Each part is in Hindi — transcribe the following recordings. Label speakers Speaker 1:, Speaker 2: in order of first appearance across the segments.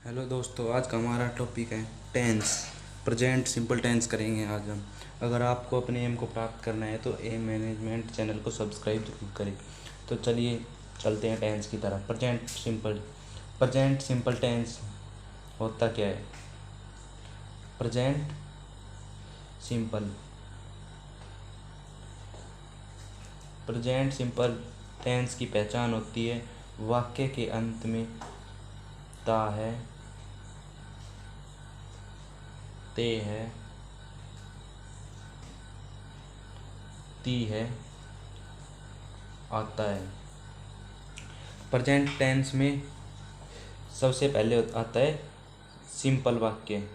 Speaker 1: हेलो दोस्तों, आज का हमारा टॉपिक है टेंस। प्रेजेंट सिंपल टेंस करेंगे आज हम। अगर आपको अपने एम को प्राप्त करना है तो एम मैनेजमेंट चैनल को सब्सक्राइब जरूर करें। तो चलिए चलते हैं टेंस की तरफ। प्रेजेंट सिंपल टेंस होता क्या है? Present simple present simple tense की पहचान होती है वाक्य के अंत में ता है, ते है, ती है आता है। प्रेजेंट टेंस में सबसे पहले आता है सिंपल वाक्य।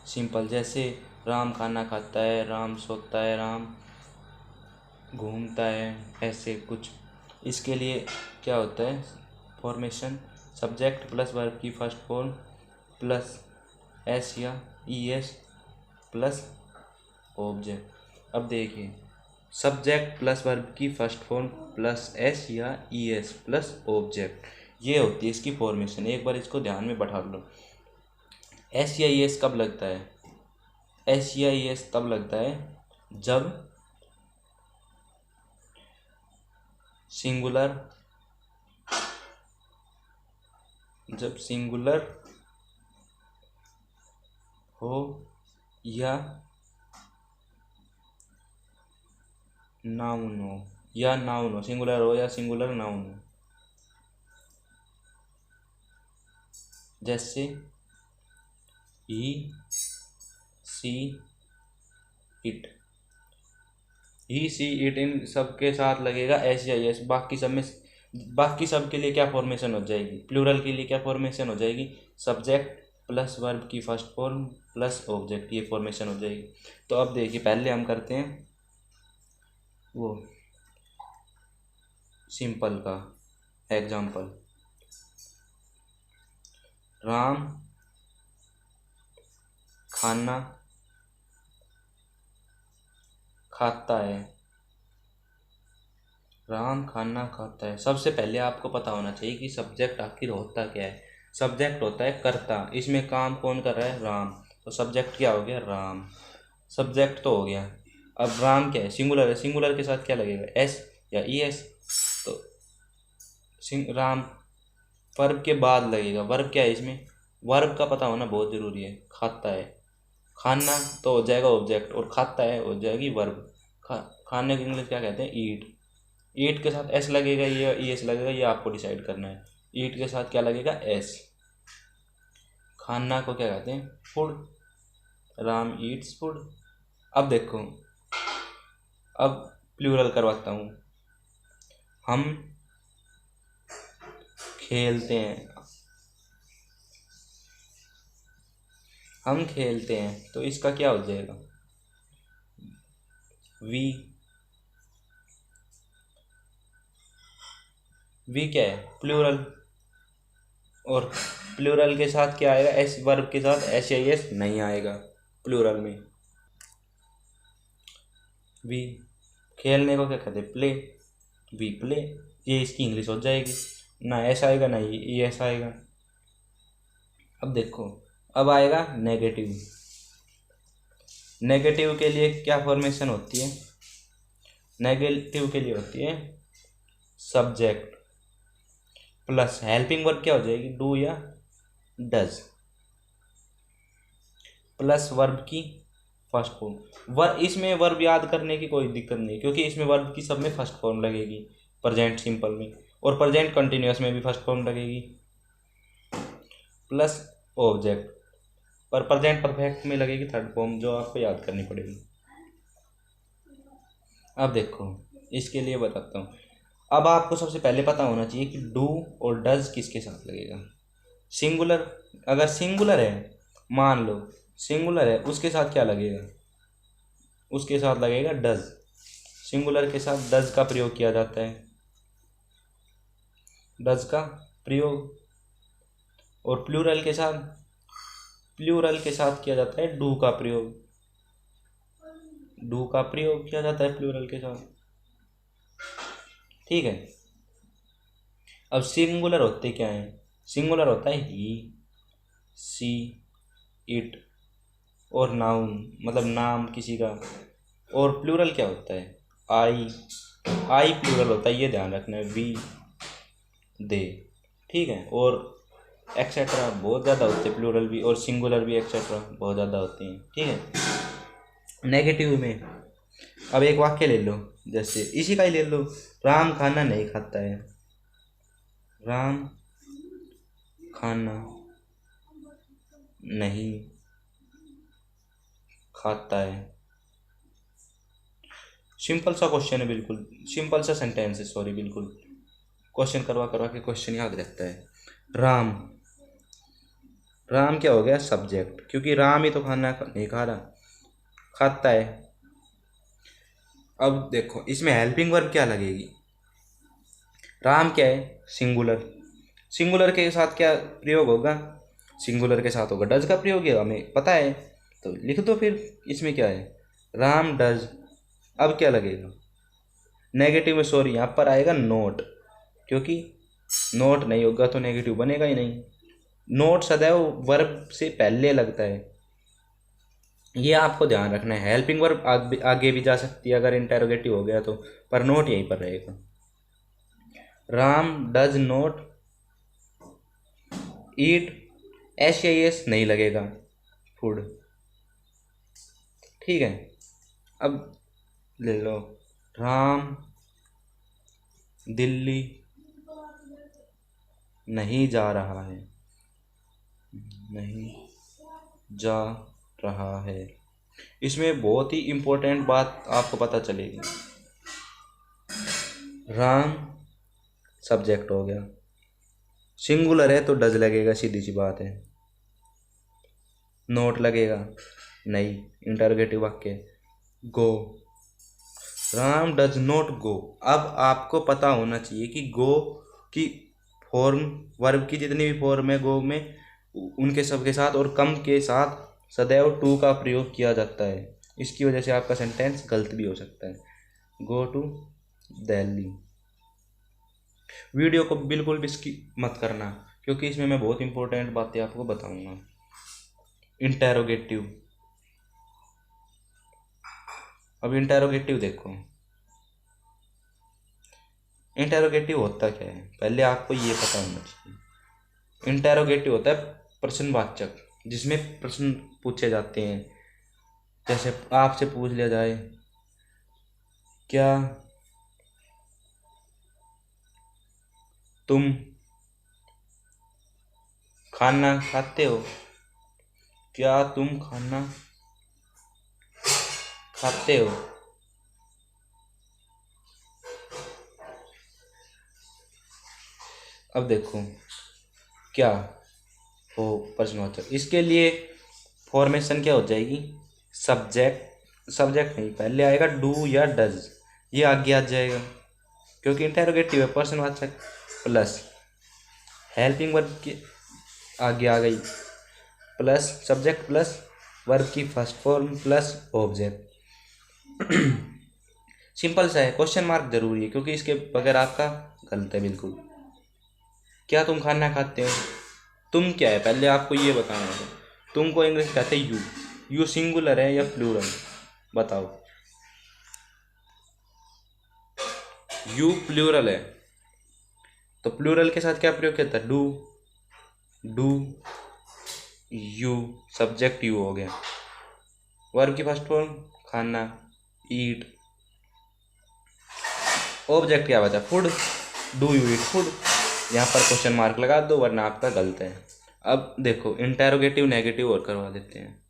Speaker 1: सिंपल जैसे राम खाना खाता है, राम सोता है, राम घूमता है, ऐसे कुछ। इसके लिए क्या होता है? फॉर्मेशन सब्जेक्ट प्लस वर्ब की फर्स्ट फॉर्म प्लस एस या ई एस प्लस ऑब्जेक्ट। अब देखिए, सब्जेक्ट प्लस वर्ब की फर्स्ट फॉर्म प्लस एस या ई एस प्लस ऑब्जेक्ट, ये होती है इसकी फॉर्मेशन। एक बार इसको ध्यान में बैठा लो। एस या ई एस कब लगता है? एस या ई एस तब लगता है जब सिंगुलर हो या नाउन हो, सिंगुलर हो या सिंगुलर नाउन हो। जैसे ही सी इट, इन सब के साथ लगेगा एस या एस। बाकी सब के लिए क्या फॉर्मेशन हो जाएगी? प्लूरल के लिए क्या फॉर्मेशन हो जाएगी? सब्जेक्ट प्लस वर्ब की फर्स्ट फॉर्म प्लस ऑब्जेक्ट, ये फॉर्मेशन हो जाएगी। तो अब देखिए, पहले हम करते हैं वो सिंपल का एग्जाम्पल। राम खाना खाता है। राम खाना खाता है। सबसे पहले आपको पता होना चाहिए कि सब्जेक्ट आखिर होता क्या है। सब्जेक्ट होता है कर्ता। इसमें काम कौन कर रहा है? राम। तो सब्जेक्ट क्या हो गया? राम। सब्जेक्ट तो हो गया। अब राम क्या है? सिंगुलर है। सिंगुलर के साथ क्या लगेगा? एस या ई एस। तो राम वर्ब के बाद लगेगा। वर्ब क्या है इसमें? वर्ब का पता होना बहुत ज़रूरी है। खाता है, खाना तो हो जाएगा ऑब्जेक्ट, और खाता है हो जाएगी वर्ब। खाने की इंग्लिश क्या कहते हैं? ईट। ईट के साथ एस लगेगा या ई एस लगेगा, ये आपको डिसाइड करना है। ईट के साथ क्या लगेगा? एस। खाना को क्या कहते हैं? फूड। Ram Yeats food. अब देखो, अब प्लूरल करवाता हूँ। हम खेलते हैं। तो इसका क्या हो जाएगा? वी क्या है? प्लूरल। और प्लूरल के साथ क्या आएगा? एस। वर्ब के साथ एस या एस नहीं आएगा प्लूरल में। वी खेलने को क्या कहते हैं? प्ले। We play. ये इसकी इंग्लिश हो जाएगी। ना एस आएगा ना ये एस आएगा। अब देखो, अब आएगा नेगेटिव। नेगेटिव के लिए क्या फॉर्मेशन होती है? नेगेटिव के लिए होती है सब्जेक्ट प्लस हेल्पिंग वर्ब क्या हो जाएगी? डू या डज प्लस वर्ब की फर्स्ट फॉर्म। इसमें वर्ब याद करने की कोई दिक्कत नहीं, क्योंकि इसमें वर्ब की सब में फर्स्ट फॉर्म लगेगी। प्रेजेंट सिंपल में और प्रेजेंट कंटिन्यूअस में भी फर्स्ट फॉर्म लगेगी प्लस ऑब्जेक्ट। पर प्रेजेंट परफेक्ट में लगेगी थर्ड फॉर्म, जो आपको याद करनी पड़ेगी। अब देखो, इसके लिए बताता हूँ। अब आपको सबसे पहले पता होना चाहिए कि डू और डज किसके साथ लगेगा। सिंगुलर, अगर सिंगुलर है, मान लो सिंगुलर है, उसके साथ क्या लगेगा? उसके साथ लगेगा डज। सिंगुलर के साथ डज का प्रयोग किया जाता है। डज का प्रयोग। और प्लूरल के साथ किया जाता है डू का प्रयोग। डू का प्रयोग किया जाता है प्लूरल के साथ। ठीक है। अब सिंगुलर होते क्या है? सिंगुलर होता है ही, सी, इट, और नाउन मतलब नाम किसी का। और प्लूरल क्या होता है? आई, आई प्लूरल होता है, ये ध्यान रखना है। वी, दे, ठीक है। और एक्सेट्रा बहुत ज़्यादा होते हैं प्लूरल भी, और सिंगुलर भी एक्सेट्रा बहुत ज़्यादा होते हैं, ठीक है। नेगेटिव में अब एक वाक्य ले लो, जैसे इसी का ही ले लो, राम खाना नहीं खाता है। राम खाना नहीं खाता है। सिंपल सा क्वेश्चन है, बिल्कुल सिंपल सा सेंटेंस है, सॉरी, बिल्कुल क्वेश्चन करवा करवा के क्वेश्चन याद रहता है। राम, राम क्या हो गया? सब्जेक्ट, क्योंकि राम ही तो खाना नहीं खा रहा, खाता है। अब देखो इसमें हेल्पिंग वर्ब क्या लगेगी? राम क्या है? सिंगुलर, सिंगुलर के साथ क्या प्रयोग होगा? सिंगुलर के साथ होगा डज का प्रयोग, है हमें पता है, तो लिख दो फिर। इसमें क्या है? राम डज। अब क्या लगेगा? नेगेटिव में सॉरी यहाँ पर आएगा नोट, क्योंकि नोट नहीं होगा तो नेगेटिव बनेगा ही नहीं। नोट सदैव वर्ब से पहले लगता है, ये आपको ध्यान रखना है। हेल्पिंग वर्ब आगे भी जा सकती है अगर इंटेरोगेटिव हो गया तो, पर नोट यहीं पर रहेगा। Ram does note eat, S नहीं लगेगा, फूड, ठीक है। अब ले लो, राम दिल्ली नहीं जा रहा है, नहीं जा रहा है। इसमें बहुत ही इम्पोर्टेंट बात आपको पता चलेगी। राम सब्जेक्ट हो गया, सिंगुलर है तो डज लगेगा, सीधी सी बात है। नोट लगेगा नहीं, इंटरोगेटिव वाक्य। गो, राम डज नॉट गो। अब आपको पता होना चाहिए कि गो की फॉर्म, वर्ब की जितनी भी फॉर्म है गो में, उनके सब के साथ और कम के साथ सदैव टू का प्रयोग किया जाता है। इसकी वजह से आपका सेंटेंस गलत भी हो सकता है। Go to Delhi. वीडियो को बिल्कुल भी स्किप मत करना, क्योंकि इसमें मैं बहुत इंपॉर्टेंट बातें आपको बताऊंगा। इंटेरोगेटिव, अब इंटेरोगेटिव देखो, इंटेरोगेटिव होता क्या है पहले आपको ये पता होना चाहिए। इंटेरोगेटिव होता है प्रश्नवाचक, जिसमें प्रश्न पूछे जाते हैं। जैसे आपसे पूछ लिया जाए, क्या तुम खाना खाते हो? क्या तुम खाना खाते हो? अब देखो क्या हो प्रश्नवाचक, इसके लिए फॉर्मेशन क्या हो जाएगी? सब्जेक्ट, सब्जेक्ट नहीं, पहले आएगा डू या डज, ये आगे आ जाएगा, क्योंकि इंटेरोगेटिव है प्रश्नवाचक, प्लस हेल्पिंग वर्ब की आगे आ गई, प्लस सब्जेक्ट प्लस वर्ब की first form plus object. Simple सा है, क्वेश्चन मार्क जरूरी है, क्योंकि इसके बगैर आपका गलत है बिल्कुल। क्या तुम खाना खाते हो? तुम क्या है पहले आपको ये बताना होगा। तुम को इंग्लिश कहते हैं यू, यू सिंगुलर है या प्लूरल? बताओ। यू प्लूरल है, तो प्लूरल के साथ क्या प्रयोग किया था? Do, do you, subject you हो गया, वर्ब की फर्स्ट फॉर्म खाना, ईट, ऑब्जेक्ट क्या बचा? Food, do you eat food. यहाँ पर क्वेश्चन मार्क लगा दो, वरना आपका गलत है। अब देखो इंटेरोगेटिव नेगेटिव और करवा देते हैं।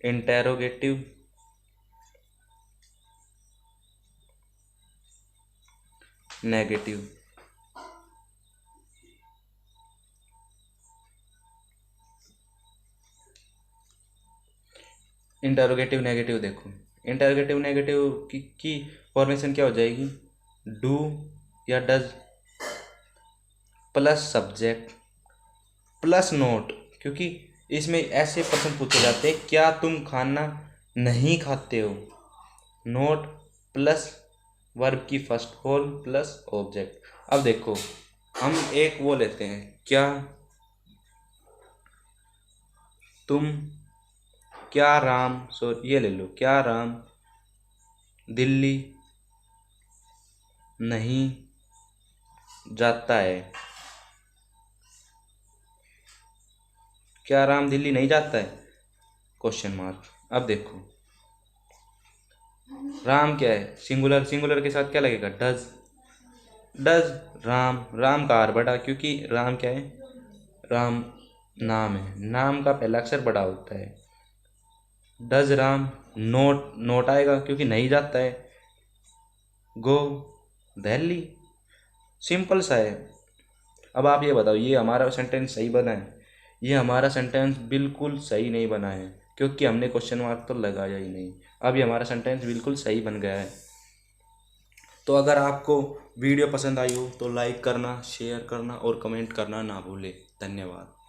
Speaker 1: इंटेरोगेटिव नेगेटिव, इंटेरोगेटिव नेगेटिव देखो, इंटेरोगेटिव नेगेटिव की फॉर्मेशन क्या हो जाएगी? डू या does plus subject plus note, क्योंकि इसमें ऐसे प्रश्न पूछे जाते हैं, क्या तुम खाना नहीं खाते हो? नोट प्लस वर्ब की फर्स्ट फॉर्म प्लस ऑब्जेक्ट। अब देखो हम एक वो लेते हैं, क्या तुम क्या राम ये ले लो, क्या राम दिल्ली नहीं जाता है? क्या राम दिल्ली नहीं जाता है? Question mark. अब देखो राम क्या है, सिंगुलर, सिंगुलर के साथ क्या लगेगा, डज। डज राम, राम का आर बड़ा, क्योंकि राम क्या है, राम नाम है, नाम का पहला अक्षर बड़ा होता है। डज राम नोट, नोट आएगा क्योंकि नहीं जाता है। गो दिल्ली, सिंपल सा है। अब आप ये बताओ, ये हमारा सेंटेंस सही बना है? ये हमारा सेंटेंस बिल्कुल सही नहीं बना है, क्योंकि हमने क्वेश्चन मार्क तो लगाया ही नहीं। अब ये हमारा सेंटेंस बिल्कुल सही बन गया है। तो अगर आपको वीडियो पसंद आई हो तो लाइक करना, शेयर करना और कमेंट करना ना भूलें। धन्यवाद।